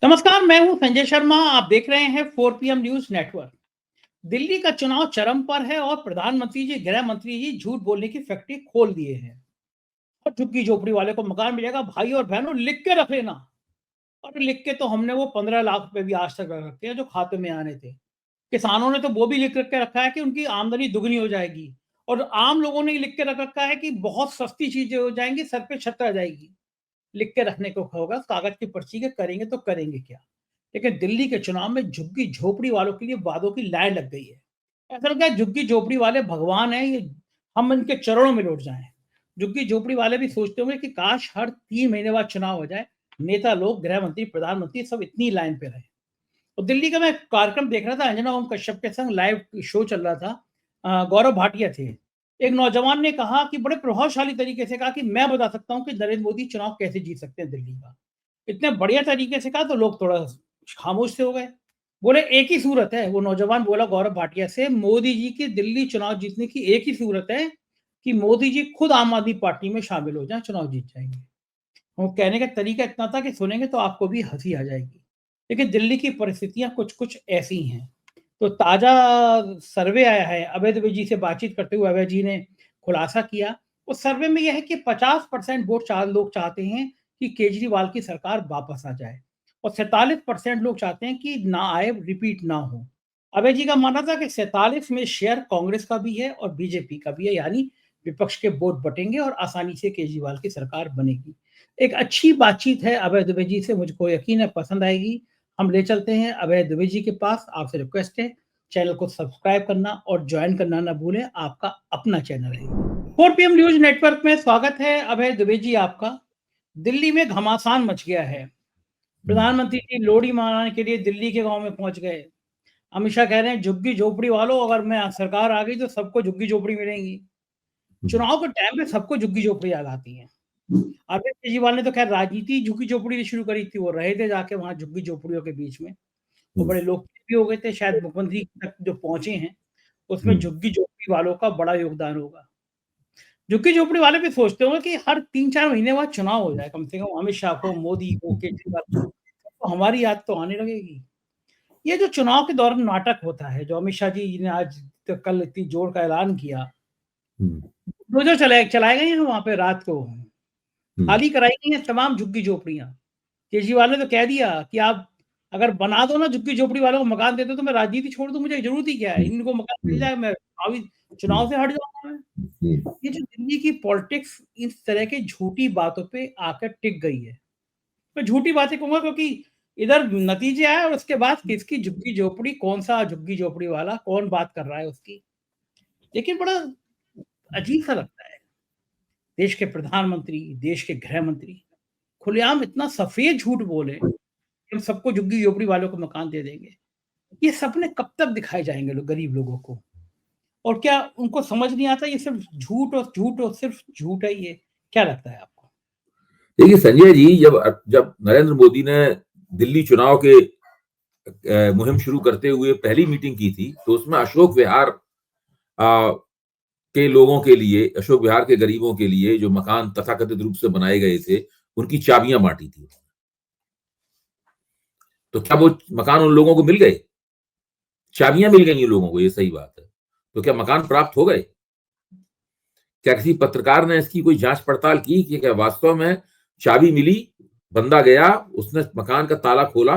नमस्कार, मैं हूं संजय शर्मा। आप देख रहे हैं 4 PM न्यूज नेटवर्क। दिल्ली का चुनाव चरम पर है और प्रधानमंत्री जी, गृह मंत्री जी झूठ बोलने की फैक्ट्री खोल दिए हैं। और झुग्गी झोपड़ी वाले को मकान मिलेगा, भाई और बहनों लिख के रख लेना। और लिख के तो हमने वो 15 लाख रुपए भी आज तक रख रखे हैं जो खाते में आने थे। किसानों ने तो वो भी लिख के रखा है कि उनकी आमदनी दुगनी हो जाएगी। और आम लोगों ने लिख के रख रखा है कि बहुत सस्ती चीजें हो जाएंगी, सर पे छत आ जाएगी। लिख के रखने को होगा कागज की पर्ची के, करेंगे तो करेंगे क्या। लेकिन दिल्ली के चुनाव में झुग्गी झोपड़ी वालों के लिए वादों की लाइन लग गई है। ऐसा लगता है झुग्गी झोपड़ी वाले भगवान हैं, ये हम इनके चरणों में लौट जाएं। झुग्गी झोपड़ी वाले भी सोचते होंगे कि काश हर 3 महीने बाद चुनाव हो जाए, नेता लोग, गृह मंत्री, प्रधानमंत्री सब इतनी लाइन पे रहे। तो दिल्ली का मैं कार्यक्रम देख रहा था, अंजना ओम कश्यप के संग लाइव शो चल रहा था। गौरव भाटिया थे। एक नौजवान ने कहा कि बड़े प्रभावशाली तरीके से कहा कि मैं बता सकता हूं कि नरेंद्र मोदी चुनाव कैसे जीत सकते हैं दिल्ली का। इतने बढ़िया तरीके से कहा तो लोग थोड़ा खामोश से हो गए। बोले एक ही सूरत है, वो नौजवान बोला गौरव भाटिया से, मोदी जी की दिल्ली चुनाव जीतने की एक ही सूरत है कि मोदी जी खुद आम आदमी पार्टी में शामिल हो जाए, चुनाव जीत जाएंगे। वो कहने का तरीका इतना था कि सुनेंगे तो आपको भी हंसी आ जाएगी। लेकिन दिल्ली की परिस्थितियां कुछ कुछ ऐसी हैं। तो ताजा सर्वे आया है, अभय द्विवेदी जी से बातचीत करते हुए अभय जी ने खुलासा किया। उस सर्वे में यह है कि 50% वोट लोग चाहते हैं कि केजरीवाल की सरकार वापस आ जाए और 47% लोग चाहते हैं कि ना आए, रिपीट ना हो। अभय जी का मानना था कि 47 में शेयर कांग्रेस का भी है और बीजेपी का भी है, यानी विपक्ष के वोट बटेंगे और आसानी से केजरीवाल की सरकार बनेगी। एक अच्छी बातचीत है अभय द्विवेदी जी से, मुझको यकीन है पसंद आएगी। हम ले चलते हैं अभय द्विवेदी जी के पास। आपसे रिक्वेस्ट है, चैनल को सब्सक्राइब करना और ज्वाइन करना ना भूलें, आपका अपना चैनल है। 4 PM न्यूज नेटवर्क में स्वागत है अभय द्विवेदी जी आपका। दिल्ली में घमासान मच गया है। प्रधानमंत्री जी लोहड़ी मनाने के लिए दिल्ली के गांव में पहुंच गए। अमित शाह कह रहे हैं झुग्गी झोपड़ी वालों, अगर मैं सरकार आ गई तो सबको झुग्गी झोपड़ी मिलेंगी। चुनाव के टाइम पे सबको झुग्गी झोपड़ी याद आती है। अरविंद केजरीवाल ने तो खैर राजनीति झुग्गी झोपड़ी से शुरू करी थी, वो रहे थे जाके वहां झुग्गी झोपड़ियों के बीच में। वो बड़े लोकप्रिय भी हो गए थे, शायद मुख्यमंत्री तक जो पहुंचे हैं उसमें झुग्गी झोपड़ी वालों का बड़ा योगदान होगा। झुग्गी झोपड़ी वाले भी सोचते होंगे कि हर 3-4 महीने बाद चुनाव हो जाए, कम से कम अमित शाह को, मोदी को, केजरीवाल को, तो हमारी याद तो आने लगेगी। ये जो चुनाव के दौरान नाटक होता है, जो अमित शाह जी ने आज कल इतनी जोर का ऐलान किया, जो चलाए गए हैं वहां पे रात को, खाली कराई गई हैं तमाम झुग्गी झोपड़ियां। केजरीवाल ने तो कह दिया कि आप अगर बना दो ना झुग्गी झोपड़ी वालों को मकान दे दो तो मैं राजनीति छोड़ दूं, मुझे जरूरत ही क्या है, इनको मकान मिल जाए, मैं अभी चुनाव से हट जाऊंगा मैं। ये जो दिल्ली की पॉलिटिक्स इस तरह की झूठी बातों पे आकर टिक गई है। मैं झूठी बातें कहूंगा क्योंकि इधर नतीजे आए और उसके बाद किसकी झुग्गी झोपड़ी, कौन सा झुग्गी झोपड़ी वाला, कौन बात कर रहा है उसकी। लेकिन बड़ा अजीब सा लगता है, देश के प्रधानमंत्री, देश के गृह मंत्री खुलेआम इतना सफेद झूठ बोले, हम सबको झुग्गी झोपड़ी वालों को मकान दे देंगे। ये सपने कब तक दिखाए जाएंगे गरीब लोगों को? और क्या उनको समझ नहीं आता ये सिर्फ झूठ और सिर्फ झूठ है? ये क्या लगता है आपको? देखिए संजय जी, जब जब नरेंद्र मोदी ने दिल्ली चुनाव के मुहिम शुरू करते हुए पहली मीटिंग की थी तो उसमें अशोक विहार के लोगों के लिए, अशोक विहार के गरीबों के लिए जो मकान तथाकथित रूप से बनाए गए थे उनकी चाबियां बांटी थी। तो क्या वो मकान उन लोगों को मिल गए? चाबियां मिल गई उन लोगों को, ये सही बात है। तो क्या मकान प्राप्त हो गए? क्या किसी पत्रकार ने इसकी कोई जांच पड़ताल की कि क्या वास्तव में चाबी मिली, बंदा गया, उसने मकान का ताला खोला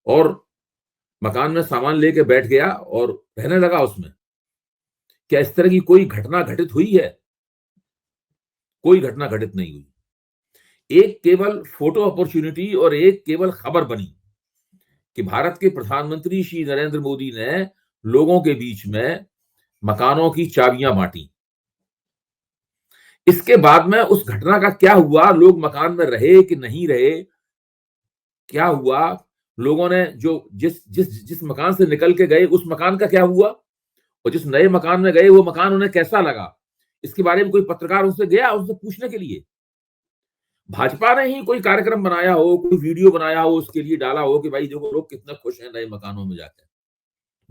और मकान में सामान लेके बैठ गया और रहने लगा उसमें? क्या इस तरह की कोई घटना घटित हुई है? कोई घटना घटित नहीं हुई। एक केवल फोटो अपॉर्चुनिटी और एक केवल खबर बनी कि भारत के प्रधानमंत्री श्री नरेंद्र मोदी ने लोगों के बीच में मकानों की चाबियां बांटी। इसके बाद में उस घटना का क्या हुआ, लोग मकान में रहे कि नहीं रहे, क्या हुआ, लोगों ने जो जिस मकान से निकल के गए उस मकान का क्या हुआ, और जिस नए मकान में गए वो मकान उन्हें कैसा लगा, इसके बारे में कोई पत्रकार उनसे गया उनसे पूछने के लिए? भाजपा ने ही कोई कार्यक्रम बनाया हो, कोई वीडियो बनाया हो, उसके लिए डाला हो कि भाई देखो लोग कितने खुश हैं नए मकानों में जाकर?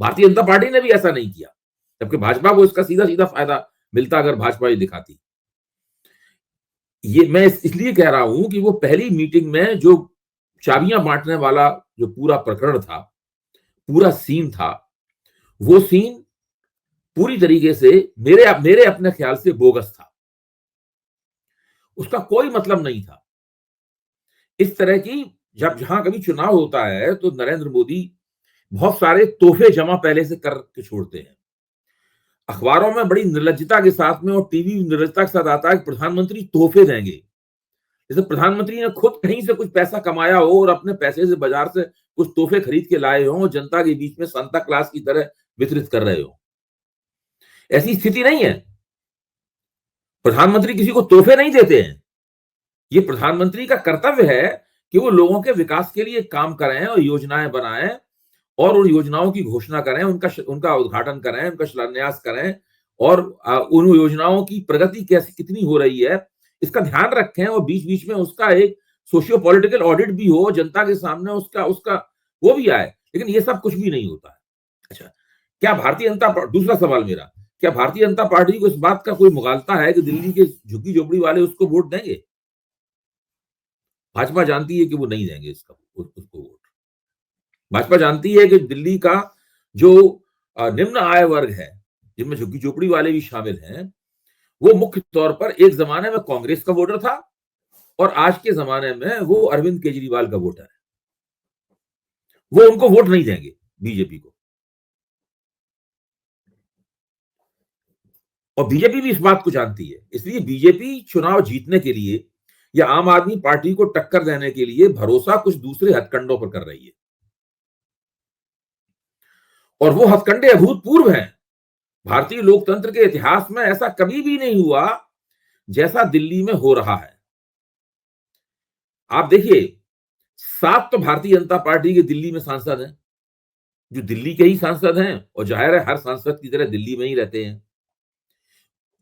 भारतीय जनता पार्टी ने भी ऐसा नहीं किया, जबकि भाजपा को इसका सीधा सीधा फायदा मिलता अगर भाजपा ये दिखाती। ये मैं इसलिए कह रहा हूं कि वो पहली मीटिंग में जो चाबियां बांटने वाला जो पूरा प्रकरण था, पूरा सीन था, वो सीन पूरी तरीके से मेरे अपने ख्याल से बोगस था। उसका कोई मतलब नहीं था। इस तरह की जब जहां कभी चुनाव होता है तो नरेंद्र मोदी बहुत सारे तोहफे जमा पहले से करके छोड़ते हैं। अखबारों में बड़ी निर्लज्जता के साथ में और टीवी में निर्लज्जता के साथ आता है कि प्रधानमंत्री तोहफे देंगे। जैसे प्रधानमंत्री ने खुद कहीं से कुछ पैसा कमाया हो और अपने पैसे से बाजार से कुछ तोहफे खरीद के लाए हो, जनता के बीच में सांता क्लास की तरह वितरित कर रहे हो। ऐसी स्थिति नहीं है। प्रधानमंत्री किसी को तोहफे नहीं देते हैं। ये प्रधानमंत्री का कर्तव्य है कि वो लोगों के विकास के लिए काम करें और योजनाएं बनाएं और उन योजनाओं की घोषणा करें, उनका उद्घाटन करें, उनका शिलान्यास करें और उन योजनाओं की प्रगति कैसी कितनी हो रही है इसका ध्यान रखें और बीच बीच में उसका एक सोशियो पॉलिटिकल ऑडिट भी हो, जनता के सामने उसका उसका वो भी आए। लेकिन ये सब कुछ भी नहीं होता है। अच्छा, क्या भारतीय जनता, दूसरा सवाल मेरा, क्या भारतीय जनता पार्टी को इस बात का कोई मुगालता है कि दिल्ली के झुग्गी झोपड़ी वाले उसको वोट देंगे? भाजपा जानती है कि वो नहीं देंगे उसको वोट। भाजपा जानती है कि दिल्ली का जो निम्न आय वर्ग है, जिनमें झुग्गी झोपड़ी वाले भी शामिल हैं, वो मुख्य तौर पर एक जमाने में कांग्रेस का वोटर था और आज के जमाने में वो अरविंद केजरीवाल का वोटर है। वो उनको वोट नहीं देंगे, बीजेपी को। और बीजेपी भी इस बात को जानती है। इसलिए बीजेपी चुनाव जीतने के लिए या आम आदमी पार्टी को टक्कर देने के लिए भरोसा कुछ दूसरे हथकंडों पर कर रही है और वो हथकंडे अभूतपूर्व हैं। भारतीय लोकतंत्र के इतिहास में ऐसा कभी भी नहीं हुआ जैसा दिल्ली में हो रहा है। आप देखिए, 7 तो भारतीय जनता पार्टी के दिल्ली में सांसद हैं, जो दिल्ली के ही सांसद हैं और जाहिर है हर सांसद की तरह दिल्ली में ही रहते हैं।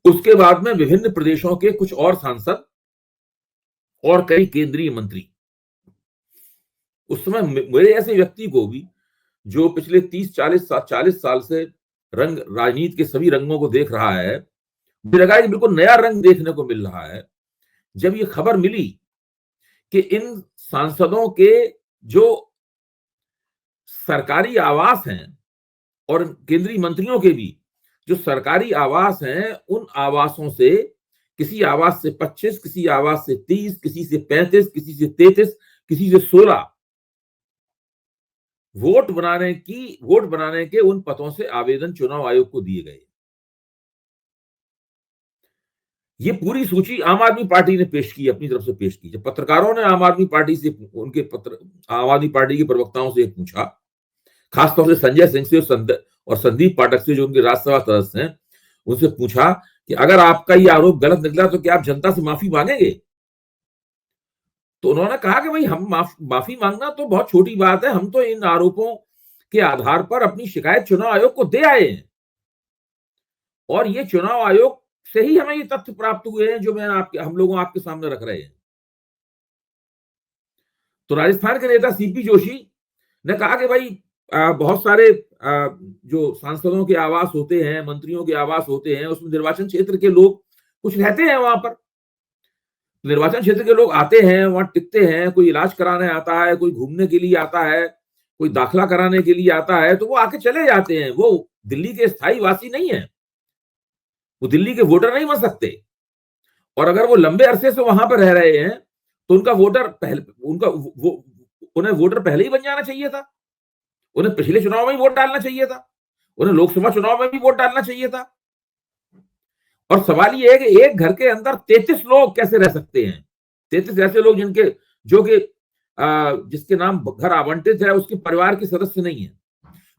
उसके बाद में विभिन्न प्रदेशों के कुछ और सांसद और कई केंद्रीय मंत्री। उस समय मेरे ऐसे व्यक्ति को भी, जो पिछले 30-40 साल से राजनीति के सभी रंगों को देख रहा है, मुझे लगा कि बिल्कुल नया रंग देखने को मिल रहा है जब ये खबर मिली कि इन सांसदों के जो सरकारी आवास हैं और केंद्रीय मंत्रियों के भी जो सरकारी आवास हैं, उन आवासों से किसी आवास से 25, किसी आवास से 30, किसी से 35, किसी से 33, किसी से 16 वोट बनाने के उन पदों से आवेदन चुनाव आयोग को दिए गए। ये पूरी सूची आम आदमी पार्टी ने पेश की, अपनी तरफ से पेश की। जब पत्रकारों ने आम आदमी पार्टी के प्रवक्ताओं से पूछा, खासतौर से संजय सिंह से और संदीप पाठक से, जो उनके राज्यसभा सदस्य हैं, उनसे पूछा कि अगर आपका ये आरोप गलत निकला तो क्या आप जनता से माफी मांगेंगे? तो उन्होंने कहा कि भाई, हम माफी मांगना तो बहुत छोटी बात है, हम तो इन आरोपों के आधार पर अपनी शिकायत चुनाव आयोग को दे आए हैं और ये चुनाव आयोग से ही हमें ये तथ्य प्राप्त हुए हैं जो हम लोगों आपके सामने रख रहे हैं। तो राजस्थान के नेता सीपी जोशी ने कहा कि भाई, बहुत सारे जो सांसदों के आवास होते हैं, मंत्रियों के आवास होते हैं, उसमें निर्वाचन क्षेत्र के लोग कुछ रहते हैं। वहां पर निर्वाचन क्षेत्र के लोग आते हैं, वहां टिकते हैं, कोई इलाज कराने आता है, कोई घूमने के लिए आता है, कोई दाखिला कराने के लिए आता है, तो वो आके चले जाते हैं। वो दिल्ली के स्थायी वासी नहीं है, वो दिल्ली के वोटर नहीं बन सकते। और अगर वो लंबे अरसे से वहां पर रह रहे हैं तो उन्हें वोटर पहले ही बन जाना चाहिए था। उन्हें पिछले चुनाव में ही वोट डालना चाहिए था, उन्हें लोकसभा चुनाव में भी वोट डालना चाहिए था। और सवाल ये है कि एक घर के अंदर 33 लोग कैसे रह सकते हैं? 33 ऐसे लोग जिसके नाम घर आवंटित है, उसके परिवार के सदस्य नहीं है।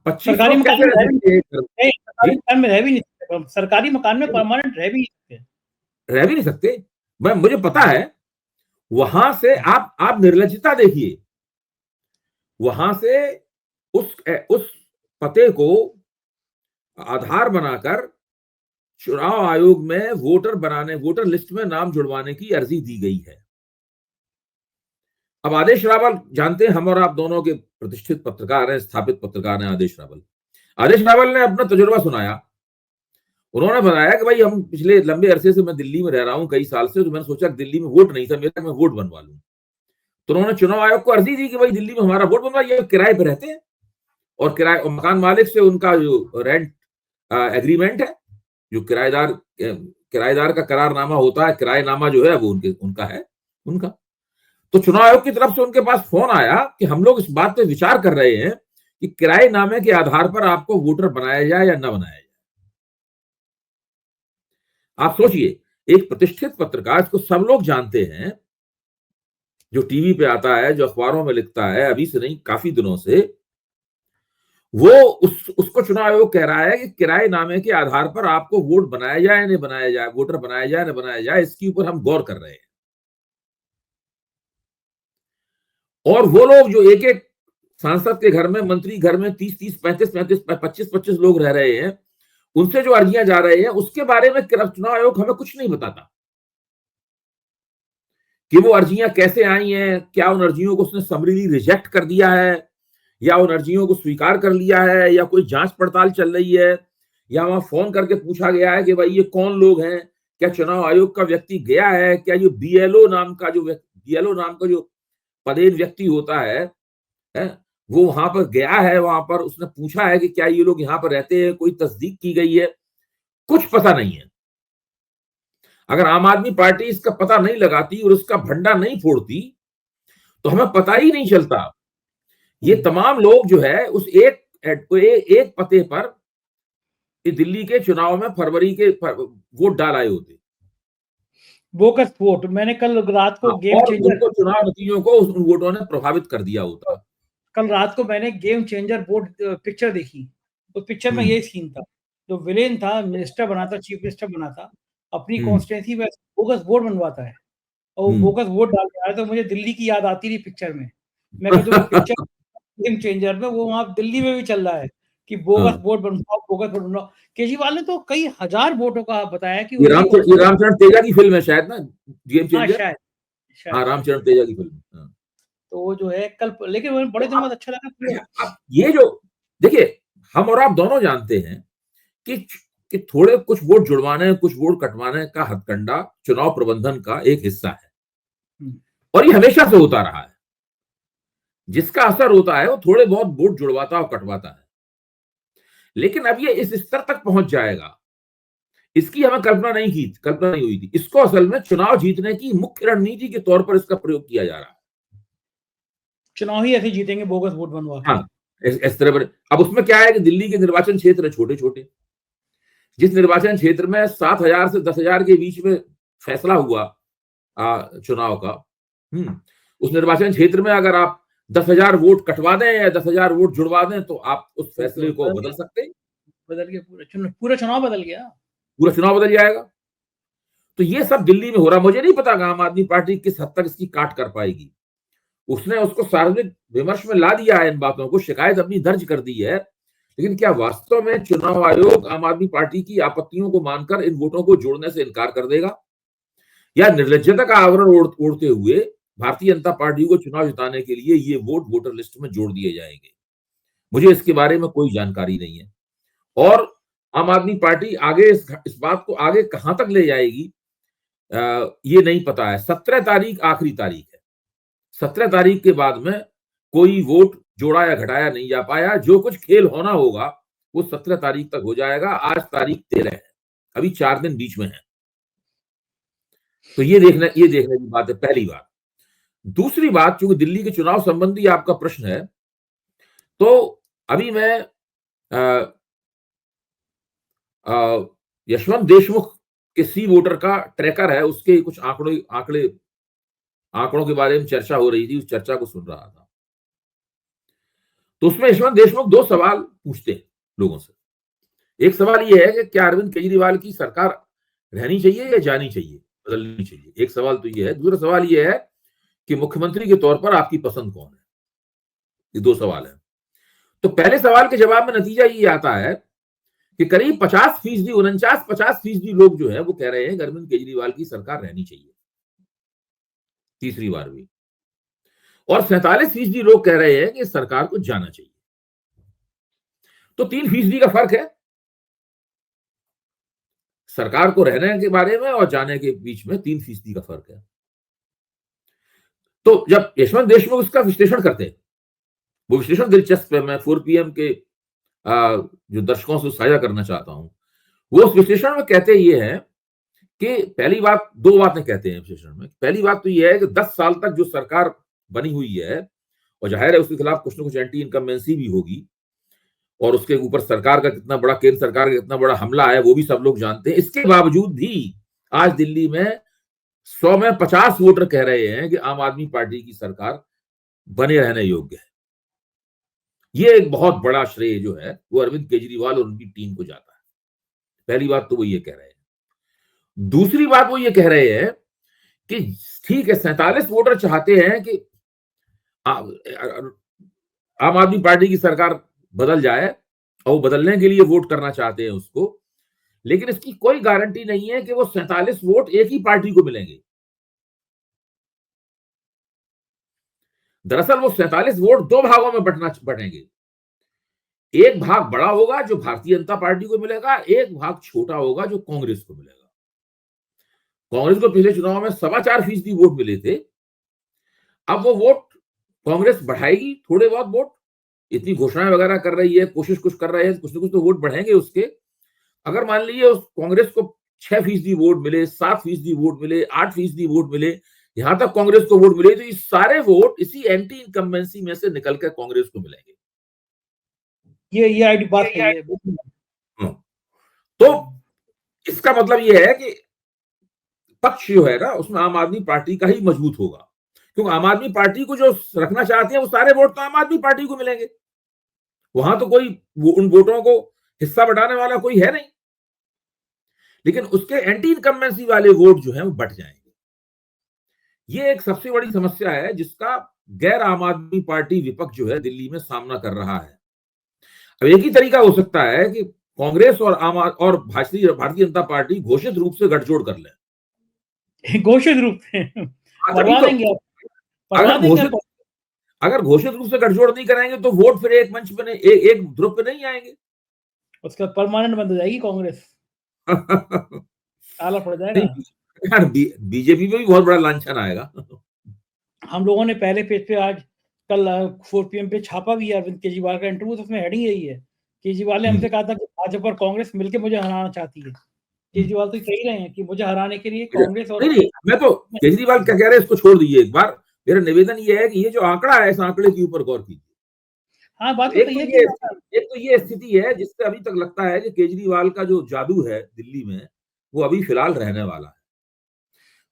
25 लोग कैसे रह सकते हैं? सरकारी मकान में परमानेंट रह भी नहीं सकते। मुझे पता है। वहां से आप निर्लज्जता देखिए। वहां से उस पते को आधार बनाकर चुनाव आयोग में वोटर लिस्ट में नाम जुड़वाने की अर्जी दी गई है। अब आदेश रावल, जानते हैं, हम और आप दोनों के प्रतिष्ठित पत्रकार हैं, स्थापित पत्रकार हैं आदेश रावल ने अपना तजुर्बा सुनाया। उन्होंने बताया कि भाई, हम पिछले लंबे अरसे से मैं दिल्ली में रह रहा हूं, कई साल से, तो मैंने सोचा दिल्ली में वोट नहीं था मेरा, मैं वोट बनवा लूं। तो उन्होंने चुनाव आयोग को अर्जी दी कि भाई दिल्ली में हमारा वोट बनवा, ये किराए पे रहते हैं और किराए और मकान मालिक से उनका जो रेंट एग्रीमेंट है, जो किराएदार का करारनामा होता है, किराएनामा जो है वो उनका है उनका। तो चुनाव आयोग की तरफ से उनके पास फोन आया कि हम लोग इस बात पे विचार कर रहे हैं कि किराएनामे के आधार पर आपको वोटर बनाया जाए या न बनाया जाए। आप सोचिए, एक प्रतिष्ठित पत्रकार, इसको सब लोग जानते हैं, जो टीवी पे आता है, जो अखबारों में लिखता है, अभी से नहीं काफी दिनों से, वो उसको चुनाव आयोग कह रहा है कि किराएनामे के आधार पर आपको वोट बनाया जाए न बनाया जाए, वोटर बनाया जाए न बनाया जाए, इसके ऊपर हम गौर कर रहे हैं। और वो लोग जो एक एक सांसद के घर में, मंत्री घर में 30-30, 35-35, 25-25 लोग रह रहे हैं, उनसे जो अर्जियां जा रहे हैं, उसके बारे में चुनाव आयोग हमें कुछ नहीं बताता कि वो अर्जियां कैसे आई हैं, क्या उन अर्जियों को उसने समरीली रिजेक्ट कर दिया है या उन अर्जियों को स्वीकार कर लिया है, या कोई जांच पड़ताल चल रही है, या वहां फोन करके पूछा गया है कि भाई ये कौन लोग हैं, क्या चुनाव आयोग का व्यक्ति गया है, क्या ये बीएलओ नाम का जो पदेन व्यक्ति होता है, वो वहां पर गया है, वहां पर उसने पूछा है कि क्या ये लोग यहाँ पर रहते हैं, कोई तस्दीक की गई है, कुछ पता नहीं है। अगर आम आदमी पार्टी इसका पता नहीं लगाती और उसका भंडा नहीं फोड़ती तो हमें पता ही नहीं चलता। ये तमाम लोग जो है उस एक पते पर दिल्ली के चुनाव में फरवरी के वोट डाल आए होते, बोगस वोट। मैंने कल रात को गेम और चेंजर, उनको चुनाव नतीजों को उन वोटों ने प्रभावित कर दिया होता। कल रात को मैंने गेम चेंजर बोर्ड पिक्चर देखी। उस पिक्चर में यही सीन था, जो विलेन था, मिनिस्टर बना था, चीफ मिनिस्टर बना था, अपनी कॉन्स्टिट्यूंसी में बोगस वोट बनवाता है और वो बोगस वोट डाल के आया। तो मुझे दिल्ली की याद आती रही पिक्चर में। मैं कहता हूँ पिक्चर गेम चेंजर में वो वहां दिल्ली में भी चल रहा है कि बोगस वोट बनवाओ, बोगस वोट बनवाओ। केजरीवाल ने तो कई हजार वोटों का बताया कि ये रामचरण तेजा की फिल्म है शायद ना, गेम चेंजर। शायद हाँ, रामचरण तेजा की फिल्म। तो वो जो है कल, लेकिन बड़े दिनों बाद अच्छा लगा। अब ये जो देखिए, हम और आप दोनों जानते हैं कि थोड़े कुछ वोट जुड़वाने, कुछ वोट कटवाने का हथकंडा चुनाव प्रबंधन का एक हिस्सा है और ये हमेशा से होता रहा है। जिसका असर होता है वो थोड़े बहुत वोट जुड़वाता और कटवाता है, लेकिन अब ये इस स्तर तक पहुंच जाएगा, इसकी हमें कल्पना नहीं हुई थी। इसको असल में चुनाव जीतने की मुख्य रणनीति के तौर पर इसका प्रयोग किया जा रहा है। चुनाव ही ऐसे जीतेंगे बोगस वोट बनवा के। हाँ, इस तरह पर। अब उसमें क्या है कि दिल्ली के निर्वाचन क्षेत्र छोटे छोटे, जिस निर्वाचन क्षेत्र में 7,000 से 10,000 के बीच में फैसला हुआ चुनाव का, उस निर्वाचन क्षेत्र में अगर आप 10,000 वोट कटवा दें या 10,000 वोट जुड़वा दें तो आप उस फैसले को बदल सकते हैं। बदल गया, पूरा चुनाव बदल गया, पूरा चुनाव बदल जाएगा। तो ये सब दिल्ली में हो रहा। मुझे नहीं पता आम आदमी पार्टी किस हद तक इसकी काट कर पाएगी। उसने उसको सार्वजनिक विमर्श में ला दिया है, इन बातों को, शिकायत अपनी दर्ज कर दी है, लेकिन क्या वास्तव में चुनाव आयोग आम आदमी पार्टी की आपत्तियों को मानकर इन वोटों को जोड़ने से इनकार कर देगा, या निर्लज्जता का आवरण ओढ़ते हुए भारतीय जनता पार्टी को चुनाव जिताने के लिए ये वोट वोटर लिस्ट में जोड़ दिए जाएंगे? मुझे इसके बारे में कोई जानकारी नहीं है और आम आदमी पार्टी आगे इस बात को आगे कहां तक ले जाएगी ये नहीं पता है। 17 तारीख आखिरी तारीख है। 17 तारीख के बाद में कोई वोट जोड़ा या घटाया नहीं जा पाया। जो कुछ खेल होना होगा वो 17 तारीख तक हो जाएगा। आज तारीख 13 है, अभी 4 दिन बीच में है। तो ये देखने की बात है, पहली बात। दूसरी बात, चूंकि दिल्ली के चुनाव संबंधी आपका प्रश्न है, तो अभी मैं यशवंत देशमुख के सी वोटर का ट्रैकर है, उसके कुछ आंकड़ों के बारे में चर्चा हो रही थी, उस चर्चा को सुन रहा था। तो उसमें यशवंत देशमुख 2 सवाल पूछते हैं लोगों से। एक सवाल यह है कि क्या अरविंद केजरीवाल की सरकार रहनी चाहिए या जानी चाहिए, बदलनी चाहिए? एक सवाल तो यह है। दूसरा सवाल यह है कि मुख्यमंत्री के तौर पर आपकी पसंद कौन है? ये 2 सवाल है। तो पहले सवाल के जवाब में नतीजा ये आता है कि करीब 50%, 49-50% लोग जो है वो कह रहे हैं कि अरविंद केजरीवाल की सरकार रहनी चाहिए तीसरी बार भी, और 47% लोग कह रहे हैं कि सरकार को जाना चाहिए। तो 3% का फर्क है सरकार को रहने के बारे में और जाने के बीच में। 3% का फर्क है। तो जब यशवंत देशमुख उसका विश्लेषण करते हैं, वो विश्लेषण दिलचस्प है, मैं 4PM के जो दर्शकों से साझा करना चाहता हूं। वो उस विश्लेषण में कहते ये है कि पहली बात, दो बातें कहते हैं विश्लेषण में। पहली बात तो यह है कि 10 साल तक जो सरकार बनी हुई है, और जाहिर है उसके खिलाफ कुछ ना कुछ एंटी इनकम्बेंसी भी होगी, और उसके ऊपर सरकार का कितना बड़ा, केंद्र सरकार का कितना बड़ा हमला है वो भी सब लोग जानते हैं। इसके बावजूद भी आज दिल्ली में 100 में 50 वोटर कह रहे हैं कि आम आदमी पार्टी की सरकार बने रहने योग्य है। ये एक बहुत बड़ा श्रेय जो है वो अरविंद केजरीवाल और उनकी टीम को जाता है। पहली बात तो वो ये कह रहे हैं। दूसरी बात वो ये कह रहे हैं कि ठीक है, 47 वोटर चाहते हैं कि आम आदमी पार्टी की सरकार बदल जाए, और वो बदलने के लिए वोट करना चाहते हैं उसको, लेकिन इसकी कोई गारंटी नहीं है कि वो 47 वोट एक ही पार्टी को मिलेंगे। दरअसल वो 47 वोट दो भागों में बटेंगे। एक भाग बड़ा होगा जो भारतीय जनता पार्टी को मिलेगा, एक भाग छोटा होगा जो कांग्रेस को मिलेगा। कांग्रेस को पिछले चुनाव में 4.25% वोट मिले थे। अब वो वोट कांग्रेस बढ़ाएगी, थोड़े बहुत वोट, इतनी घोषणाएं वगैरह कर रही है, कोशिश कुछ कर रहे हैं, कुछ ना कुछ तो वोट बढ़ेंगे उसके। अगर मान लीजिए उस कांग्रेस को 6% वोट मिले, 7% वोट मिले, 8% वोट मिले, यहां तक कांग्रेस को वोट मिले, तो ये सारे वोट इसी एंटी इनकम्बेंसी में से निकलकर कांग्रेस को मिलेंगे। ये आईडी बात है। तो इसका मतलब ये है कि पक्ष जो है ना उसमें आम आदमी पार्टी का ही मजबूत होगा, क्योंकि आम आदमी पार्टी को जो रखना चाहते हैं वो सारे वोट तो आम आदमी पार्टी को मिलेंगे। वहां तो कोई उन वोटों को हिस्सा बटाने वाला कोई है नहीं, लेकिन उसके एंटी इनकम्बेंसी वाले वोट जो है वो बट जाएंगे। ये एक सबसे बड़ी समस्या है जिसका गैर आम आदमी पार्टी विपक्ष जो है दिल्ली में सामना कर रहा है। अब एक ही तरीका हो सकता है कि कांग्रेस और भारतीय जनता पार्टी घोषित रूप से गठजोड़ कर लें। घोषित रूप से करवा देंगे, अगर घोषित रूप से गठजोड़ नहीं कराएंगे तो वोट फिर एक मंच पे एक ध्रुव पे नहीं आएंगे, उसका परमानेंट बंद हो जाएगी कांग्रेस। आला पड़ जाएगा। यार बीजेपी में भी बहुत बड़ा लांछन आएगा। हम लोगों ने पहले पेज पे आज कल 4PM पे छापा भी है अरविंद केजरीवाल का इंटरव्यू, तो उसमें हेडिंग यही है, केजरीवाल ने हमसे कहा था कि भाजपा और कांग्रेस मिलकर मुझे हराना चाहती है। केजरीवाल तो कह ही रहे हैं कि मुझे हराने के लिए कांग्रेस और नहीं, मैं तो केजरीवाल क्या कह रहे हैं इसको छोड़ दीजिए एक बार। मेरा निवेदन ये है कि ये जो आंकड़ा है इस आंकड़े के ऊपर गौर कीजिए। हाँ, बात एक तो ये स्थिति है जिससे अभी तक लगता है कि केजरीवाल का जो जादू है दिल्ली में वो अभी फिलहाल रहने वाला है।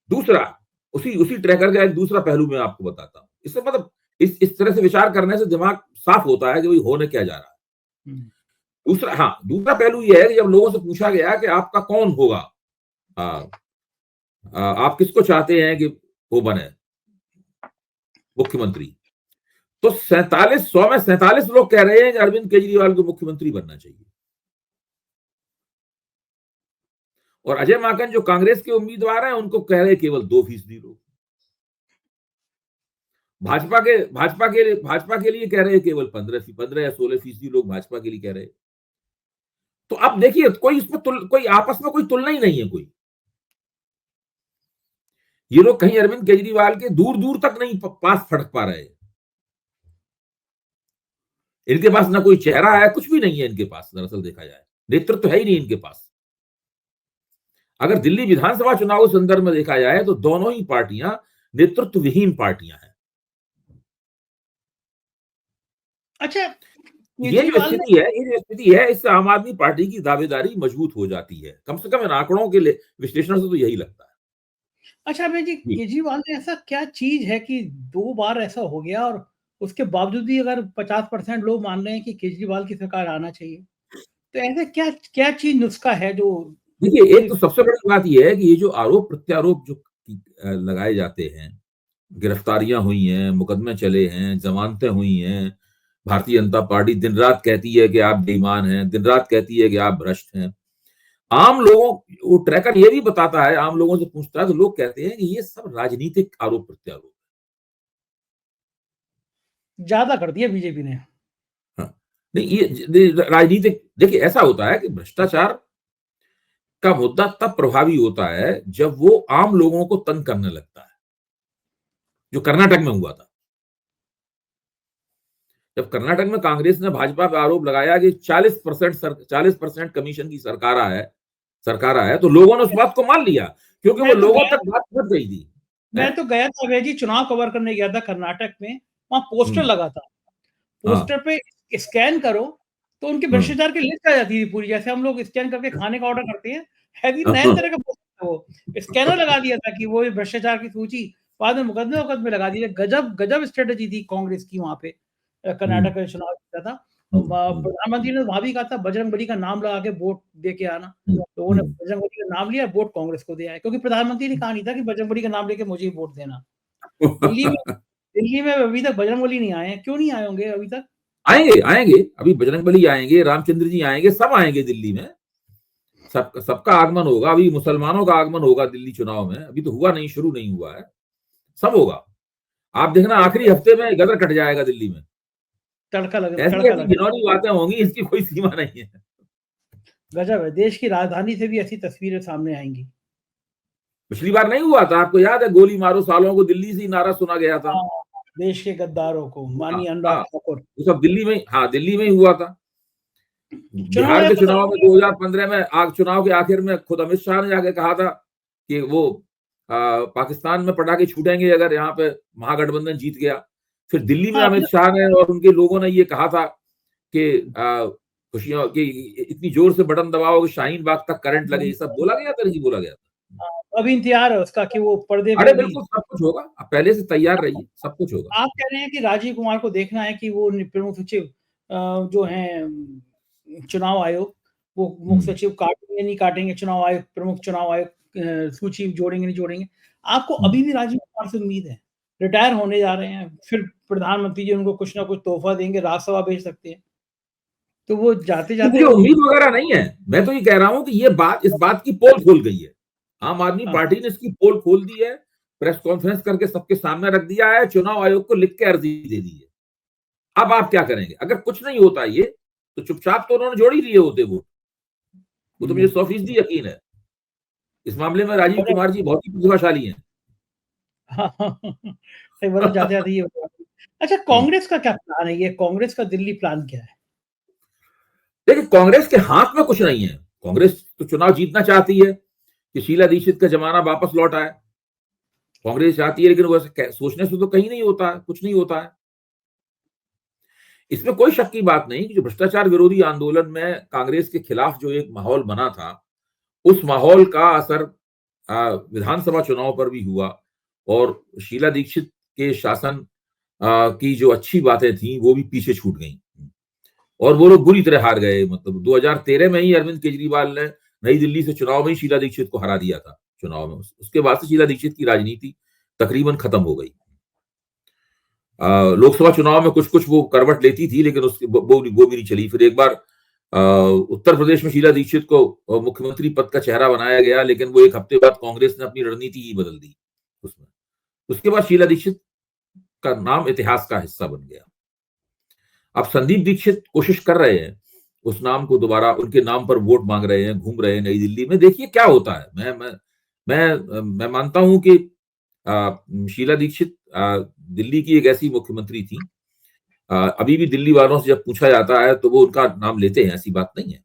दूसरा, उसी ट्रैकर का एक दूसरा पहलू मैं आपको बताता हूँ। इससे मतलब इस तरह से विचार करने से दिमाग साफ होता है कि भाई होने क्या जा रहा है। दूसरा पहलू यह है कि जब लोगों से पूछा गया कि आपका कौन होगा, आप किसको चाहते हैं कि वो बने मुख्यमंत्री, तो 100 में 47 लोग कह रहे हैं कि अरविंद केजरीवाल को मुख्यमंत्री बनना चाहिए। और अजय माकन जो कांग्रेस के उम्मीदवार हैं उनको कह रहे हैं केवल 2% लोग। भाजपा के लिए कह रहे हैं केवल 15 या 16% लोग भाजपा के लिए कह रहे हैं। तो अब देखिए कोई इसमें कोई आपस में कोई तुलना ही नहीं है कोई। ये लोग कहीं अरविंद केजरीवाल के दूर दूर तक नहीं पास फटक पा रहे हैं। इनके पास ना कोई चेहरा है, कुछ भी नहीं है इनके पास। दरअसल देखा जाए नेतृत्व तो है ही नहीं इनके पास। अगर दिल्ली विधानसभा चुनाव के संदर्भ में देखा जाए तो दोनों ही पार्टियां नेतृत्व विहीन पार्टियां हैं। अच्छा, ये जो स्थिति है इससे आम आदमी पार्टी की दावेदारी मजबूत हो जाती है, कम से कम इन आंकड़ों के विश्लेषण से तो यही लगता है। अच्छा अभय जी, केजरीवाल ने ऐसा क्या चीज है कि 2 बार ऐसा हो गया और उसके बावजूद भी अगर 50% लोग मान रहे हैं कि केजरीवाल की सरकार आना चाहिए, तो ऐसे क्या चीज नुस्खा है जो? देखिए, एक तो सबसे बड़ी बात यह है कि ये जो आरोप प्रत्यारोप जो लगाए जाते हैं, गिरफ्तारियां हुई हैं, मुकदमे चले हैं, जमानतें हुई हैं, भारतीय जनता पार्टी दिन रात कहती है कि आप बेईमान हैं, दिन रात कहती है कि आप भ्रष्ट हैं। आम लोगों, वो ट्रैकर ये भी बताता है, आम लोगों से पूछता है तो लोग कहते हैं कि ये सब राजनीतिक आरोप प्रत्यारोप ज्यादा कर दिया बीजेपी ने। हाँ, नहीं ये राजनीतिक, देखिए ऐसा होता है कि भ्रष्टाचार का मुद्दा तब प्रभावी होता है जब वो आम लोगों को तंग करने लगता है। जो कर्नाटक में हुआ था। जब कर्नाटक में कांग्रेस ने भाजपा पे आरोप लगाया कि 40% कमीशन की सरकार है, तो लोगों ने उस बात को मान लिया, क्योंकि वो लोगों तक बात पहुंच गई थी। मैं तो गया था अभय जी, चुनाव कवर करने गया था कर्नाटक में, वहां पोस्टर लगा था, पोस्टर पे स्कैन करो तो उनके भ्रष्टाचार की लिस्ट आ जाती थी पूरी, जैसे हम लोग स्कैन करके खाने का ऑर्डर करते हैं, हैवी नए तरह का पोस्टर, वो स्कैनर लगा दिया था कि वो भ्रष्टाचार की सूची, बाद में मुकदमे लगा दिए। गजब गजब स्ट्रेटेजी थी कांग्रेस की वहां पे, कर्नाटक का चुनाव जीता था। प्रधानमंत्री ने वहां भी कहा था बजरंगबली का नाम लगा के वोट दे के आना, तो उन्होंने बजरंगबली का नाम लिया, वोट कांग्रेस को दिया है, क्योंकि प्रधानमंत्री ने कहा नहीं था कि बजरंगबली का नाम लेके मुझे ही वोट देना। दिल्ली में अभी तक बजरंगबली नहीं आए हैं, क्यों नहीं आए होंगे अभी तक? आएंगे, अभी बजरंगबली आएंगे, रामचंद्र जी आएंगे, सब आएंगे दिल्ली में, सबका आगमन होगा। अभी मुसलमानों का आगमन होगा दिल्ली चुनाव में, अभी तो हुआ नहीं, शुरू नहीं हुआ है, सब होगा। आप देखना आखिरी हफ्ते में गदर कट जाएगा दिल्ली में, तड़का लगे, ऐसी ऐसी घिनौनी बातें होंगी, इसकी कोई सीमा नहीं है। गजब है, देश की राजधानी से भी ऐसी तस्वीरें सामने आएंगी। पिछली बार नहीं हुआ था, आपको याद है, गोली मारो सालों को, दिल्ली से ही नारा सुना गया था, देश के गद्दारों को, माननीय अनुराग ठाकुर, वो सब दिल्ली में ही हुआ था। बिहार के चुनाव में 2015 में चुनाव के आखिर में खुद अमित शाह ने जाके कहा था कि वो पाकिस्तान में पटाखे छूटेंगे अगर यहाँ पे महागठबंधन जीत गया। फिर दिल्ली में अमित शाह ने और उनके लोगों ने ये कहा था कि खुशियां कि इतनी जोर से बटन दबाओ कि शाहीन बाग तक करंट लगे, ये सब बोला गया था, नहीं बोला गया था? अभी इंतजार है उसका कि वो पर्दे अरे बिल्कुल, सब कुछ होगा, आप पहले से तैयार रहिए, सब कुछ होगा। आप कह रहे हैं कि राजीव कुमार को देखना है कि वो प्रमुख सचिव जो हैं चुनाव आयोग, वो मुख्य सचिव काटेंगे नहीं काटेंगे, चुनाव आयोग, प्रमुख चुनाव आयोग सूची जोड़ेंगे नहीं जोड़ेंगे। आपको अभी भी राजीव कुमार से उम्मीद है? रिटायर होने जा रहे हैं, फिर प्रधानमंत्री जी उनको कुछ ना कुछ तोहफा देंगे, राज्यसभा भेज सकते हैं, तो वो जाते जाते मुझे उम्मीद वगैरह नहीं है। मैं तो ये कह रहा हूं कि इस बात की पोल खोल गई है, आम आदमी पार्टी ने इसकी पोल खोल दी है, प्रेस कॉन्फ्रेंस करके सबके सामने रख दिया है, चुनाव आयोग को लिख के अर्जी दे दी है। अब आप क्या करेंगे? अगर कुछ नहीं होता ये, तो चुपचाप तो उन्होंने जोड़ ही लिए होते वोट, वो तो मुझे 100% यकीन है। इस मामले में राजीव कुमार जी बहुत ही प्रतिभाशाली हैं। जाते जाते ये अच्छा, कांग्रेस का क्या प्लान है? ये कांग्रेस का दिल्ली प्लान क्या है? देखिए, कांग्रेस के हाथ में कुछ नहीं है। कांग्रेस तो चुनाव जीतना चाहती है कि शीला दीक्षित का जमाना वापस लौट आए, कांग्रेस चाहती है, लेकिन वैसे सोचने से तो कहीं नहीं होता है, कुछ नहीं होता है। इसमें कोई शक की बात नहीं कि जो भ्रष्टाचार विरोधी आंदोलन में कांग्रेस के खिलाफ जो एक माहौल बना था, उस माहौल का असर विधानसभा चुनाव पर भी हुआ, और शीला दीक्षित के शासन की जो अच्छी बातें थी वो भी पीछे छूट गई, और वो लोग बुरी तरह हार गए। मतलब 2013 में ही अरविंद केजरीवाल ने नई दिल्ली से चुनाव में ही शीला दीक्षित को हरा दिया था चुनाव में। उसके बाद से शीला दीक्षित की राजनीति तकरीबन खत्म हो गई। लोकसभा चुनाव में कुछ कुछ वो करवट लेती थी, लेकिन उसकी वो भी नहीं चली। फिर एक बार उत्तर प्रदेश में शीला दीक्षित को मुख्यमंत्री पद का चेहरा बनाया गया, लेकिन वो एक हफ्ते बाद कांग्रेस ने अपनी रणनीति ही बदल दी उसमें। उसके बाद शीला दीक्षित का नाम इतिहास का हिस्सा बन गया। अब संदीप दीक्षित कोशिश कर रहे हैं उस नाम को दोबारा, उनके नाम पर वोट मांग रहे हैं, घूम रहे हैं नई दिल्ली में। देखिए क्या होता है। मैं मानता हूं कि शीला दीक्षित दिल्ली की एक ऐसी मुख्यमंत्री थी, अभी भी दिल्ली वालों से जब पूछा जाता है तो वो उनका नाम लेते हैं, ऐसी बात नहीं है।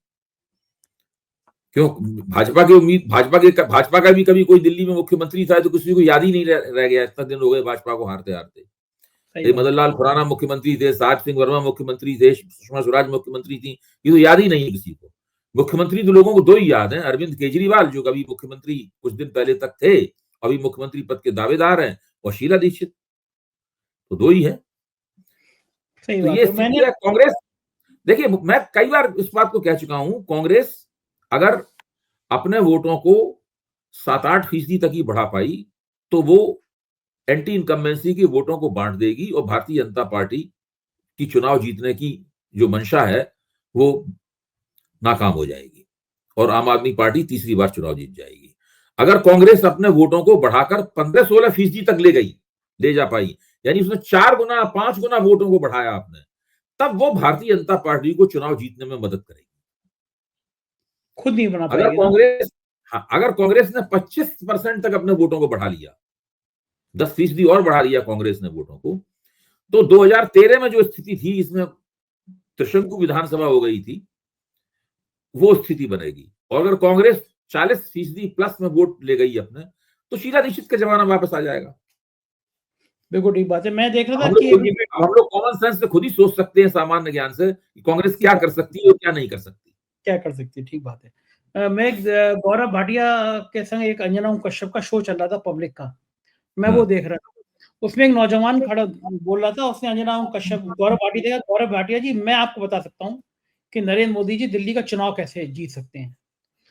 क्यों? भाजपा का भी कभी कोई दिल्ली में मुख्यमंत्री था तो किसी को याद ही नहीं रह गया। इतना दिन हो गए भाजपा को हारते हारते। मदन लाल खुराना मुख्यमंत्री थे, साहब सिंह वर्मा मुख्यमंत्री थे, सुषमा स्वराज मुख्यमंत्री थी, ये तो याद ही नहीं है किसी को। मुख्यमंत्री तो लोगों को दो ही याद हैं, अरविंद केजरीवाल जो कभी मुख्यमंत्री कुछ दिन पहले तक थे, अभी मुख्यमंत्री पद के दावेदार हैं, और शीला दीक्षित, तो दो ही है। तो ये स्थिति है। कांग्रेस, देखिए मैं कई बार इस बात को कह चुका हूं, कांग्रेस अगर अपने वोटों को 7-8% तक ही बढ़ा पाई तो वो एंटी इनकम्बेंसी के वोटों को बांट देगी, और भारतीय जनता पार्टी की चुनाव जीतने की जो मंशा है वो नाकाम हो जाएगी, और आम आदमी पार्टी तीसरी बार चुनाव जीत जाएगी। अगर कांग्रेस अपने वोटों को बढ़ाकर 15-16% तक ले जा पाई, यानी उसने 4 गुना 5 गुना वोटों को बढ़ाया आपने, तब वो भारतीय जनता पार्टी को चुनाव जीतने में मदद करेगी। खुद नहीं बना पाएगी। अगर कांग्रेस ने 25% तक अपने वोटों को बढ़ा लिया, 10% और बढ़ा दिया कांग्रेस ने वोटों को, तो 2013 में जो स्थिति थी, इसमें त्रिशंकु विधानसभा हो गई थी, वो स्थिति बनेगी। और अगर कांग्रेस 40% प्लस में वोट ले गई अपने, तो शीला दीक्षित का जमाना वापस आ जाएगा। बिल्कुल ठीक बात है। मैं देख रहा था हम कि लोग कॉमन सेंस से खुद ही सोच सकते हैं, सामान्य ज्ञान से, कि कांग्रेस क्या कर सकती है और क्या नहीं कर सकती। क्या कर सकती है, ठीक बात है। मैं गौरव भाटिया के संग एक अंजना कश्यप का शो चल रहा था पब्लिक का, मैं वो देख रहा था। उसमें एक नौजवान खड़ा बोल रहा था, उसने अंजना कश्यप गौरव भाटिया गौरव भाटिया जी, मैं आपको बता सकता हूँ कि नरेंद्र मोदी जी दिल्ली का चुनाव कैसे जीत सकते हैं।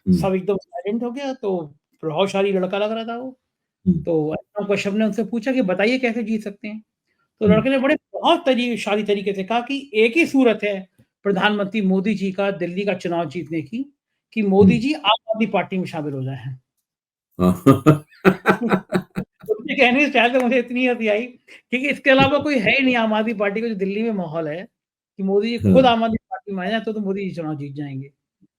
सब एकदम साइलेंट हो गया, तो प्रभावशाली लड़का लग रहा था वो। तो अंजना कश्यप ने उनसे पूछा कि बताइए कैसे जीत सकते हैं। तो लड़के ने बड़े बहुत शाली तरीके से कहा कि एक ही सूरत है प्रधानमंत्री मोदी जी का दिल्ली का चुनाव जीतने की, कि मोदी जी आम आदमी पार्टी में शामिल हो जाए। उसके कहने स्टाइल से मुझे इतनी हंसी आई, क्योंकि इसके अलावा कोई है ही नहीं आम आदमी पार्टी का जो दिल्ली में माहौल है कि मोदी जी खुद आम आदमी पार्टी में आ जाए तो मोदी जी चुनाव जीत जाएंगे,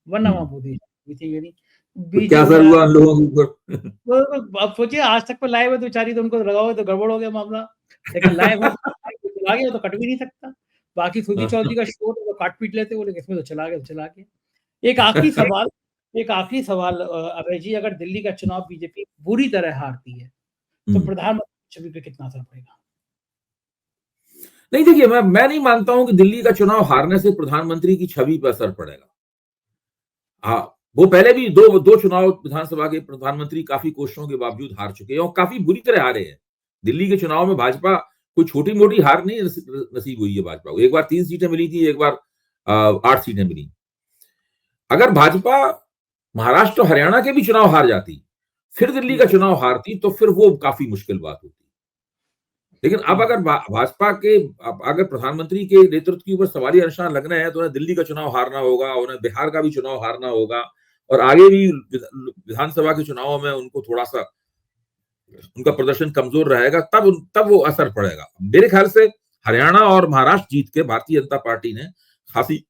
वरना वहां मोदी जीतेंगे नहीं। तो क्या असर हुआ लोगों के ऊपर? तो अब सोचिए, आज तक पे लाइव है तो बेचारी, तो उनको लगाओ तो गड़बड़ हो गया मामला, लेकिन लाइव है तो चला गया तो कट भी नहीं सकता। बाकी सुजी चौधरी का शो तो काट पीट लेते वो, लेकिन इसमें तो चला गया तो चला गया। एक आखिरी सवाल अभय जी, अगर दिल्ली का चुनाव बीजेपी बुरी तरह हारती है तो प्रधानमंत्री छवि पे कितना असर पड़ेगा? नहीं, देखिए, मैं नहीं मानता हूं कि दिल्ली का चुनाव हारने से प्रधानमंत्री की छवि पर असर पड़ेगा। हाँ, वो पहले भी दो चुनाव विधानसभा के प्रधानमंत्री काफी कोशिशों के बावजूद हार चुके हैं और काफी बुरी तरह हारे हैं। दिल्ली के चुनाव में भाजपा कोई छोटी मोटी हार नहीं नसीब हुई है भाजपा को। एक बार 3 सीटें मिली थी, एक बार 8 सीटें मिली। अगर भाजपा महाराष्ट्र और हरियाणा के भी चुनाव हार जाती, फिर दिल्ली का चुनाव हारती, तो फिर वो काफी मुश्किल बात होती। लेकिन अब अगर भाजपा के अगर प्रधानमंत्री के नेतृत्व के ऊपर सवालिया निशान लगना है, तो उन्हें दिल्ली का चुनाव हारना होगा, उन्हें बिहार का भी चुनाव हारना होगा, और आगे भी विधानसभा के चुनावों में उनको थोड़ा सा उनका प्रदर्शन कमजोर रहेगा, तब वो असर पड़ेगा। मेरे ख्याल से हरियाणा और महाराष्ट्र जीत के भारतीय जनता पार्टी ने खासी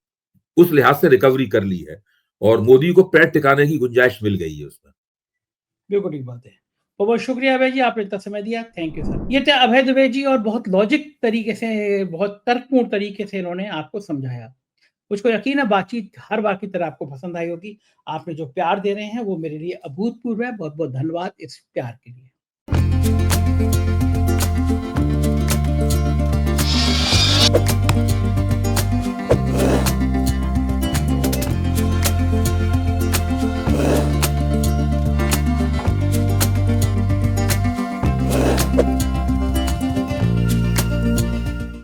उस लिहाज से रिकवरी कर ली है और मोदी को पैर टिकाने की गुंजाइश मिल गई है उसमें। बिल्कुल ठीक बात है। बहुत बहुत शुक्रिया अभय जी, आपने इतना समय दिया, थैंक यू सर। ये थे अभय दुबे जी, और बहुत लॉजिक तरीके से, बहुत तर्कपूर्ण तरीके से इन्होंने आपको समझाया। मुझको यकीन है बातचीत हर बार की तरह आपको पसंद आई होगी। आपने जो प्यार दे रहे हैं वो मेरे लिए अभूतपूर्व है। बहुत बहुत धन्यवाद इस प्यार के लिए।